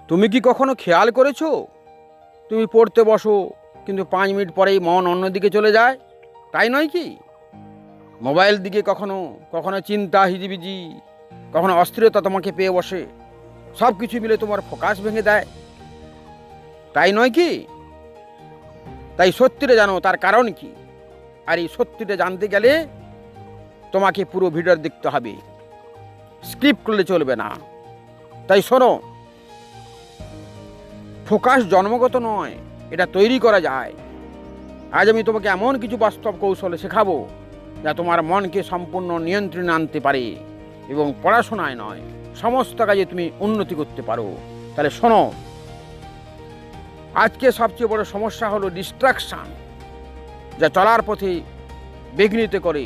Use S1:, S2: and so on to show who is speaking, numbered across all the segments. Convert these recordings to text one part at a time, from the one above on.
S1: তুমি কি কখনো খেয়াল করেছো তুমি পড়তে বসো কিন্তু 5 মিনিট পরেই মন অন্যদিকে চলে যায়, তাই নয় কি? মোবাইল দিকে কখনো কখনো চিন্তা হিজিবিজি, কখনো অস্থিরতা তোমাকে পেয়ে বসে, সব কিছু মিলে তোমার ফোকাস ভেঙে দেয়, তাই নয় কি? তাই সত্যিটা জানো তার কারণ কি, আর এই সত্যিটা জানতে গেলে তোমাকে পুরো ভিডিও দেখতে হবে, স্কিপ করলে চলবে না। তাই শোনো, ফোকাস জন্মগত নয়, এটা তৈরি করা যায়। আজ আমি তোমাকে এমন কিছু বাস্তব কৌশল শেখাবো যা তোমার মনকে সম্পূর্ণ নিয়ন্ত্রণে আনতে পারে এবং পড়াশোনায় নয় সমস্ত কাজে তুমি উন্নতি করতে পারো। তাহলে শোনো, আজকে সবচেয়ে বড় সমস্যা হলো ডিস্ট্রাকশন, যা চলার পথে বিঘ্নিত করে,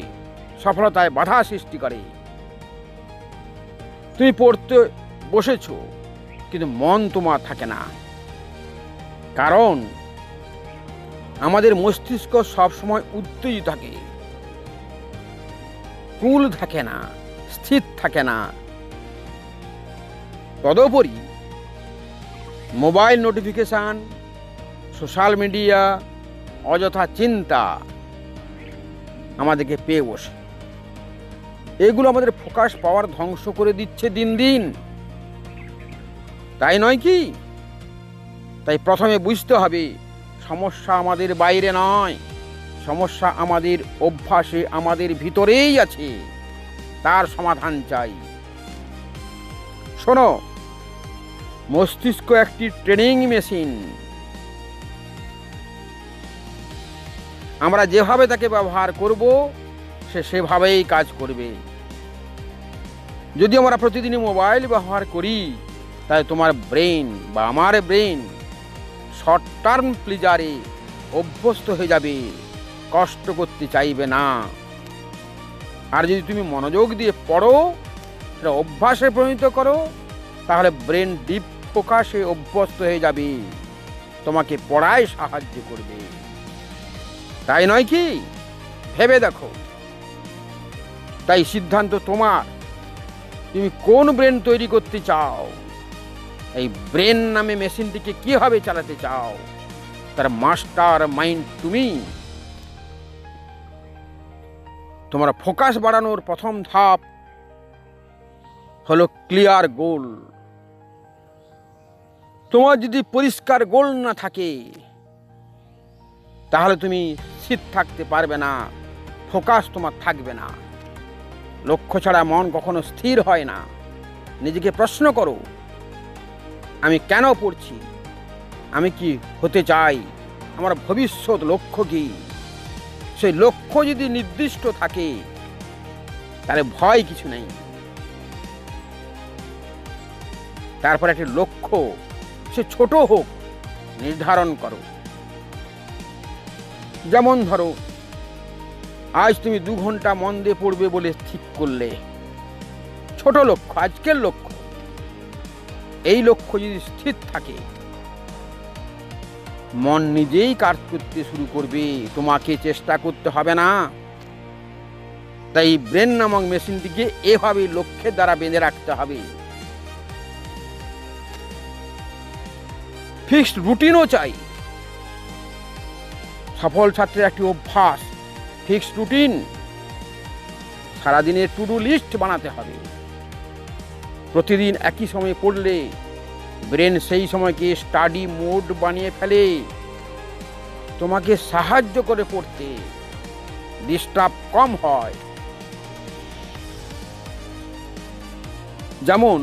S1: সফলতায় বাধা সৃষ্টি করে। তুমি পড়তে বসেছো কিন্তু মন তোমার থাকে না, কারণ আমাদের মস্তিষ্ক সবসময় উত্তেজিত থাকে, কুল থাকে না, স্থির থাকে না। তদুপরি মোবাইল নোটিফিকেশান, সোশ্যাল মিডিয়া, অযথা চিন্তা আমাদেরকে পেয়ে বসে। এগুলো আমাদের ফোকাস পাওয়ার ধ্বংস করে দিচ্ছে দিন দিন, তাই নয় কি? তাই প্রথমে বুঝতে হবে সমস্যা আমাদের বাইরে নয়, সমস্যা আমাদের অভ্যাসে, আমাদের ভিতরেই আছে। তার সমাধান চাই। শোনো, মস্তিষ্ক একটি ট্রেনিং মেশিন। আমরা যেভাবে তাকে ব্যবহার করব সে সেভাবেই কাজ করবে। যদি আমরা প্রতিদিনই মোবাইল ব্যবহার করি তাই তোমার ব্রেন বা আমার ব্রেন শর্ট টার্ম প্লেজারে অভ্যস্ত হয়ে যাবে, কষ্ট করতে চাইবে না। আর যদি তুমি মনোযোগ দিয়ে পড়ো, সেটা অভ্যাসে পরিণত করো, তাহলে ব্রেন ডিপ ফোকাসে অভ্যস্ত হয়ে যাবে, তোমাকে পড়ায় সাহায্য করবে, তাই নয় কি? ভেবে দেখো। তাই সিদ্ধান্ত তোমার, তুমি কোন ব্রেন তৈরি করতে চাও, এই ব্রেন নামে মেশিনটিকে কিভাবে চালাতে চাও, তার মাস্টার মাইন্ড তুমি। তোমার ফোকাস বাড়ানোর প্রথম ধাপ হলো ক্লিয়ার গোল। তোমার যদি পরিষ্কার গোল না থাকে তাহলে তুমি স্থির থাকতে পারবে না, ফোকাস তোমার থাকবে না। লক্ষ্য ছাড়া মন কখনো স্থির হয় না। নিজেকে প্রশ্ন করো, আমি কেন পড়ছি, আমি কি হতে চাই, আমার ভবিষ্যৎ লক্ষ্য কি? সেই লক্ষ্য যদি নির্দিষ্ট থাকে তাহলে ভয় কিছু নেই। তারপর একটি লক্ষ্য, সে ছোট হোক, নির্ধারণ করো। যেমন ধরো, আজ তুমি 2 ঘন্টা মন দিয়ে পড়বে বলে ঠিক করলে, ছোট লক্ষ্য, আজকের লক্ষ্য। এই লক্ষ্য যদি স্থির থাকে, মন নিজেই কাজ করতে শুরু করবে, তোমাকে চেষ্টা করতে হবে না। তাই ব্রেন নামক মেশিনটিকে এভাবে লক্ষ্যের দ্বারা বেঁধে রাখতে হবে। ফিক্সড রুটিনও চাই। সফল ছাত্রের একটি অভ্যাস ফিক্সড রুটিন। সারাদিনের টু ডু লিস্ট বানাতে হবে। প্রতিদিন একই সময়ে পড়লে ব্রেন সেই সময়কে স্টাডি মোড বানিয়ে ফেলে, তোমাকে সাহায্য করে পড়তে, ডিস্টার্ব কম হয়। যেমন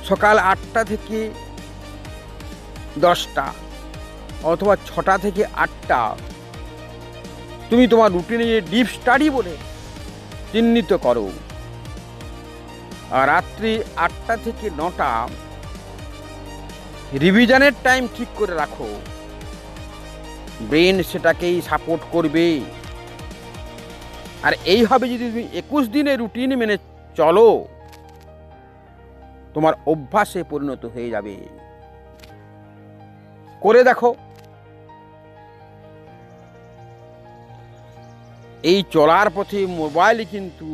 S1: সকাল 8টা থেকে 10টা অথবা 6টা থেকে 8টা তুমি তোমার রুটিনে ডিপ স্টাডি বলে চিহ্নিত করো। আর রাত্রি 8টা থেকে 9টা রিভিশনের টাইম ঠিক করে রাখো। ব্রেন সেটাকেই সাপোর্ট করবে। আর এইভাবে যদি তুমি 21 দিনের রুটিন মেনে চলো, তোমার অভ্যাসে পরিণত হয়ে যাবে। করে দেখো। এই চলার পথে মোবাইল কিন্তু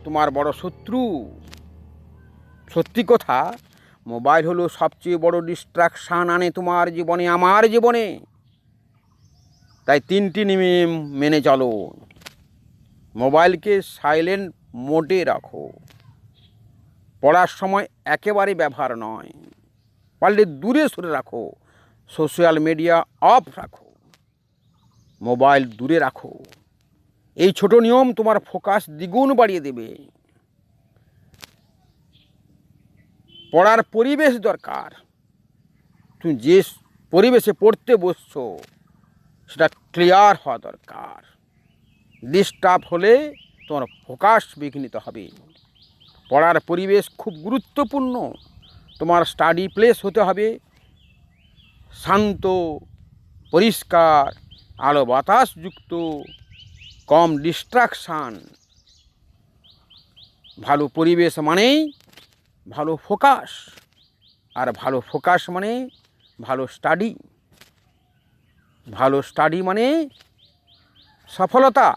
S1: তোমার বড় শত্রু। সত্যি কথা, মোবাইল হলো সবচেয়ে বড় ডিস্ট্রাকশান আনে তোমার জীবনে, আমার জীবনে। তাই 3টি নিয়ম মেনে চলো। মোবাইলকে সাইলেন্ট মোডে রাখো, পড়ার সময় একেবারে ব্যবহার নয়, পারলে দূরে সরে রাখো। সোশ্যাল মিডিয়া অফ রাখো, মোবাইল দূরে রাখো। এই ছোট নিয়ম তোমার ফোকাস দ্বিগুণ বাড়িয়ে দেবে। পড়ার পরিবেশ দরকার। তুমি যে পরিবেশে পড়তে বসছো সেটা ক্লিয়ার হওয়া দরকার। ডিস্টার্ব হলে তোমার ফোকাস বিঘ্নিত হবে। পড়ার পরিবেশ খুব গুরুত্বপূর্ণ। তোমার স্টাডি প্লেস হতে হবে শান্ত, পরিষ্কার, আলো বাতাসযুক্ত, কম ডিস্ট্রাকশান। ভালো পরিবেশ মানেই ভালো ফোকাস, আর ভালো ফোকাস মানে ভালো স্টাডি। ভালো স্টাডি মানে সফলতা।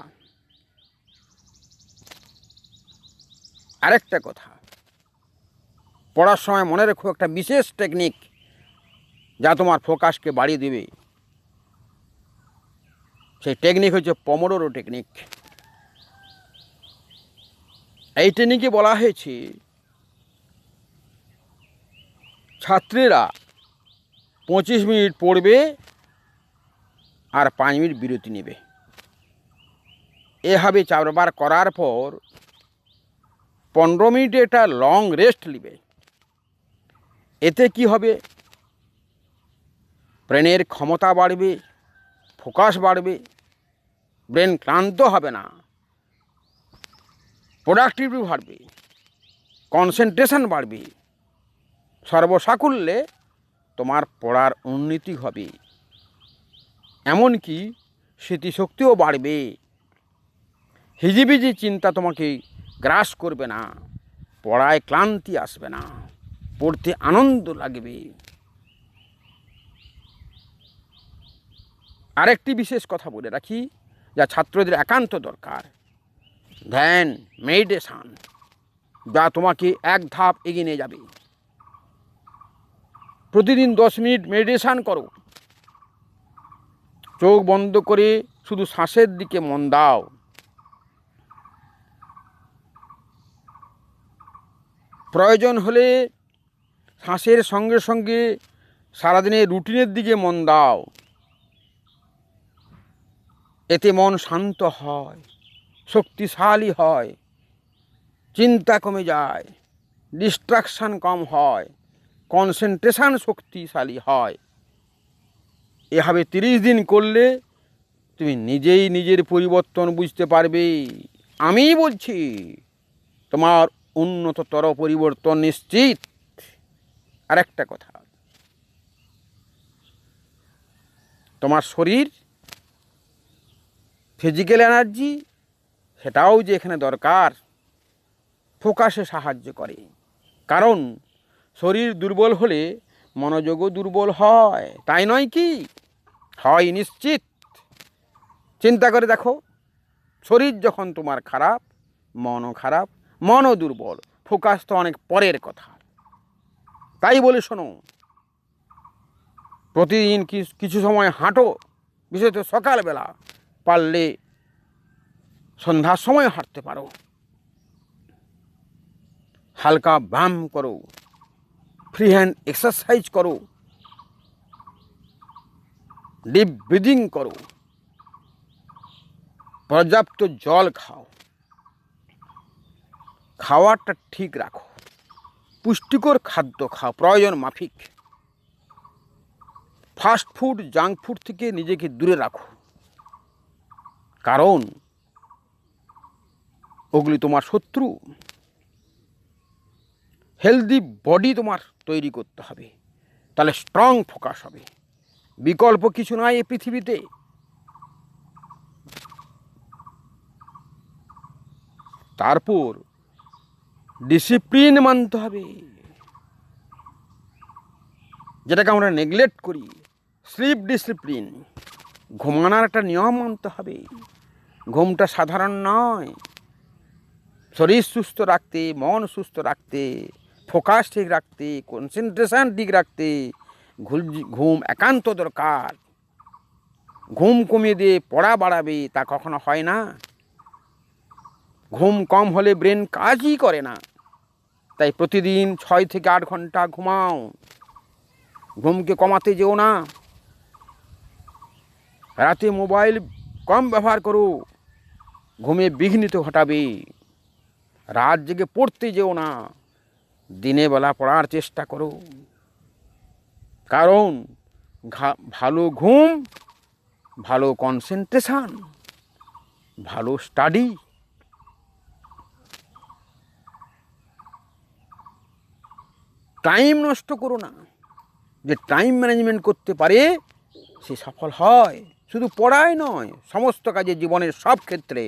S1: আরেকটা কথা, পড়ার সময় মনে রেখো একটা বিশেষ টেকনিক যা তোমার ফোকাসকে বাড়িয়ে দেবে। সেই টেকনিক হচ্ছে পমোডোরো টেকনিক। এই টেকনিকে বলা হয়েছে ছাত্রীরা 25 মিনিট পড়বে আর 5 মিনিট বিরতি নেবে। এভাবে 4 বার করার পর 15 মিনিটে একটা লং রেস্ট নেবে। এতে কি হবে? ব্রেনের ক্ষমতা বাড়বে, ফোকাস বাড়বে, ব্রেন ক্লান্ত হবে না, প্রোডাক্টিভিটি বাড়বে, কনসেন্ট্রেশন বাড়বে, সর্বসাকুল্যে তোমার পড়ার উন্নতি হবে, এমনকি স্মৃতিশক্তিও বাড়বে। হিজিবিজি চিন্তা তোমাকে গ্রাস করবে না, পড়ায় ক্লান্তি আসবে না, পড়তে আনন্দ লাগবে। আরেকটি বিশেষ কথা বলে রাখি, যা ছাত্রদের একান্ত দরকার, ধ্যান, মেডিটেশন, যা তোমাকে এক ধাপ এগিয়ে নিয়ে যাবে। প্রতিদিন 10 মিনিট মেডিটেশন করো। চোখ বন্ধ করে শুধু শ্বাসের দিকে মন দাও। প্রয়োজন হলে শ্বাসের সঙ্গে সঙ্গে সারাদিনের রুটিনের দিকে মন দাও। এতে মন শান্ত হয়, শক্তিশালী হয়, চিন্তা কমে যায়, ডিস্ট্রাকশান কম হয়, কনসেন্ট্রেশন শক্তিশালী হয়। এভাবে 30 দিন করলে তুমি নিজেই নিজের পরিবর্তন বুঝতে পারবে। আমি বলছি, তোমার উন্নততর পরিবর্তন নিশ্চিত। আর একটা কথা, তোমার শরীর, ফিজিক্যাল এনার্জি, সেটাও যে এখানে দরকার, ফোকাসে সাহায্য করে। কারণ শরীর দুর্বল হলে মনোযোগও দুর্বল হয়, তাই নয় কি? হয় নিশ্চিত। চিন্তা করে দেখো, শরীর যখন তোমার খারাপ, মনও খারাপ, মনও দুর্বল, ফোকাস তো অনেক পরের কথা। তাই বলে শোনো, প্রতিদিন কিছু সময় হাঁটো, বিশেষত সকালবেলা, পারলে সন্ধ্যার সময় হাঁটতে পারো। হালকা ব্যায়াম করো, ফ্রি হ্যান্ড এক্সারসাইজ করো, ডিপ ব্রিদিং করো, পর্যাপ্ত জল খাও, খাওয়াটা ঠিক রাখো, পুষ্টিকর খাদ্য খাও প্রয়োজন মাফিক। ফাস্ট ফুড, জাঙ্ক ফুড থেকে নিজেকে দূরে রাখো, কারণ ওগুলি তোমার শত্রু। হেলদি বডি তোমার তৈরি করতে হবে, তাহলে স্ট্রং ফোকাস হবে। বিকল্প কিছু নয় এই পৃথিবীতে। তারপর ডিসিপ্লিন মানতে হবে, যেটাকে আমরা নেগলেক্ট করি। স্লিপ ডিসিপ্লিন, ঘুমানোর একটা নিয়ম মানতে হবে। ঘুমটা সাধারণ নয়। শরীর সুস্থ রাখতে, মন সুস্থ রাখতে ফোকাস ঠিক রাখতে, কনসেন্ট্রেশন ঠিক রাখতে ঘুম একান্ত দরকার। ঘুম কমিয়ে দিয়ে পড়া বাড়াবে, তা কখনো হয় না। ঘুম কম হলে ব্রেন কাজই করে না। তাই প্রতিদিন 6 থেকে 8 ঘন্টা ঘুমাও। ঘুমকে কমাতে যেও না। রাতে মোবাইল কম ব্যবহার করো, ঘুমে বিঘ্নিত ঘটাবে। রাত জেগে পড়তে যেও না, দিনে বেলা পড়ার চেষ্টা করো। কারণ ভালো ঘুম, ভালো কনসেন্ট্রেশন, ভালো স্টাডি। টাইম নষ্ট করো না। যে টাইম ম্যানেজমেন্ট করতে পারে সে সফল হয়। শুধু পড়ায় নয়, সমস্ত কাজে, জীবনের সব ক্ষেত্রে।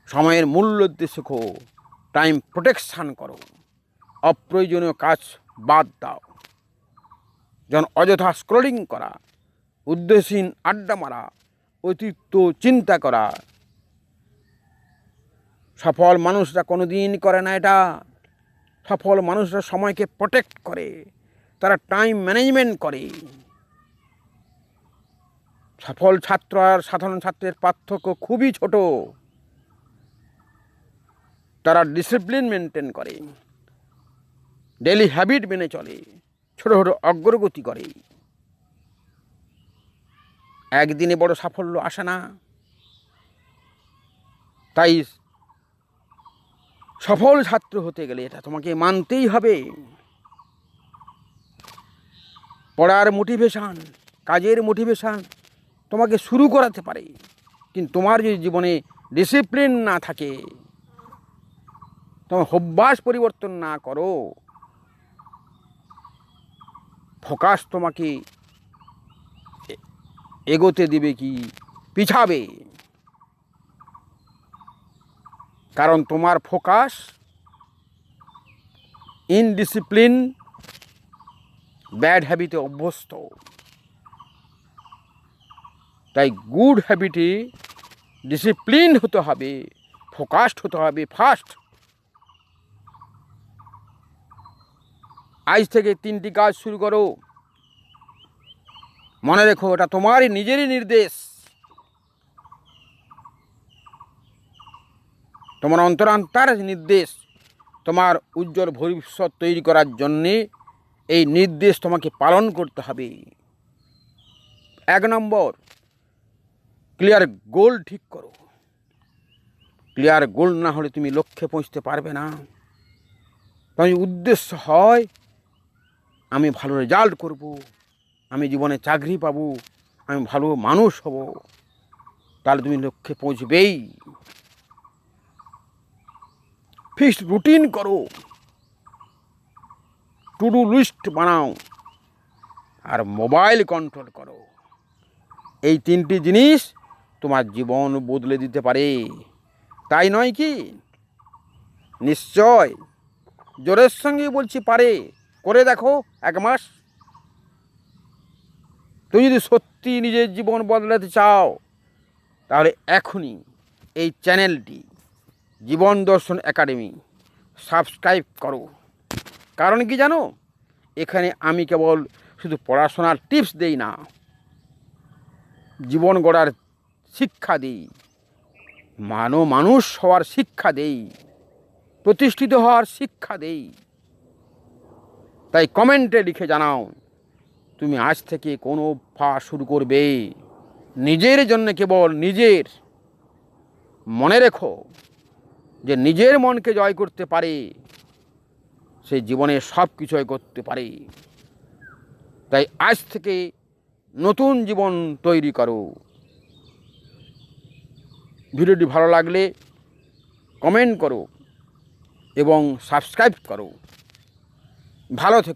S1: সময়ের মূল্য দিতে শেখো, টাইম প্রোটেকশান করো, অপ্রয়োজনীয় কাজ বাদ দাও। যেমন অযথা স্ক্রলিং করা, উদ্দেশ্যহীন আড্ডা মারা, অতিরিক্ত চিন্তা করা। সফল মানুষরা কোনো দিন করে না এটা। সফল মানুষরা সময়কে প্রোটেক্ট করে, তারা টাইম ম্যানেজমেন্ট করে। সফল ছাত্র আর সাধারণ ছাত্রের পার্থক্য খুবই ছোট। তারা ডিসিপ্লিন মেনটেন করে, ডেলি হ্যাবিট মেনে চলে, ছোট ছোট অগ্রগতি করে। একদিনে বড় সাফল্য আসে না। তাই সফল ছাত্র হতে গেলে এটা তোমাকে মানতেই হবে। পড়ার মোটিভেশান, কাজের মোটিভেশান তোমাকে শুরু করাতে পারে, কিন্তু তোমার যদি জীবনে ডিসিপ্লিন না থাকে, তোমার অভ্যাস পরিবর্তন না করো, ফোকাস তোমাকে এগোতে দিবে কি পিছাবে। কারণ তোমার ফোকাস ইনডিসিপ্লিন, ব্যাড হ্যাবিটে অভ্যস্ত। তাই গুড হ্যাবিটে ডিসিপ্লিন হতে হবে, ফোকাসড হতে হবে, ফাস্ট। আজ থেকে 3টি কাজ শুরু করো। মনে রেখো, এটা তোমারই নিজেরই নির্দেশ। তোমার অন্তরাত্মার নির্দেশ। তোমার উজ্জ্বল ভবিষ্যৎ তৈরি করার জন্যে এই নির্দেশ তোমাকে পালন করতে হবে। 1 নম্বর, ক্লিয়ার গোল ঠিক করো। ক্লিয়ার গোল না হলে তুমি লক্ষ্যে পৌঁছতে পারবে না। তোমার উদ্দেশ্য হয় আমি ভালো রেজাল্ট করব, আমি জীবনে চাকরি পাবো, আমি ভালো মানুষ হব, তাহলে তুমি লক্ষ্যে পৌঁছবেই। ফিক্সড রুটিন করো, টু ডু লিস্ট বানাও, আর মোবাইল কন্ট্রোল করো। এই 3টি জিনিস তোমার জীবন বদলে দিতে পারে, তাই নয় কি? নিশ্চয়, জোরের সঙ্গে বলছি পারে। করে দেখো 1 মাস। তুমি যদি সত্যি নিজের জীবন বদলাতে চাও, তাহলে এখনই এই চ্যানেলটি জীবন দর্শন একাডেমি সাবস্ক্রাইব করো। কারণ কি জানো, এখানে আমি কেবল শুধু পড়াশোনার টিপস দেই না, জীবন গড়ার শিক্ষা দিই, মানুষ হওয়ার শিক্ষা দেই, প্রতিষ্ঠিত হওয়ার শিক্ষা দেই। তাই কমেন্টে লিখে জানাও তুমি আজ থেকে কোন অভ্যাস শুরু করবে, নিজের জন্য, কেবল নিজের। মনে রেখো, যে নিজের মনকে জয় করতে পারে সে জীবনে সব কিছু করতে পারে। তাই আজ থেকে নতুন জীবন তৈরি করো। ভিডিওটি ভালো লাগলে কমেন্ট করো এবং সাবস্ক্রাইব করো। ভালো থেকো।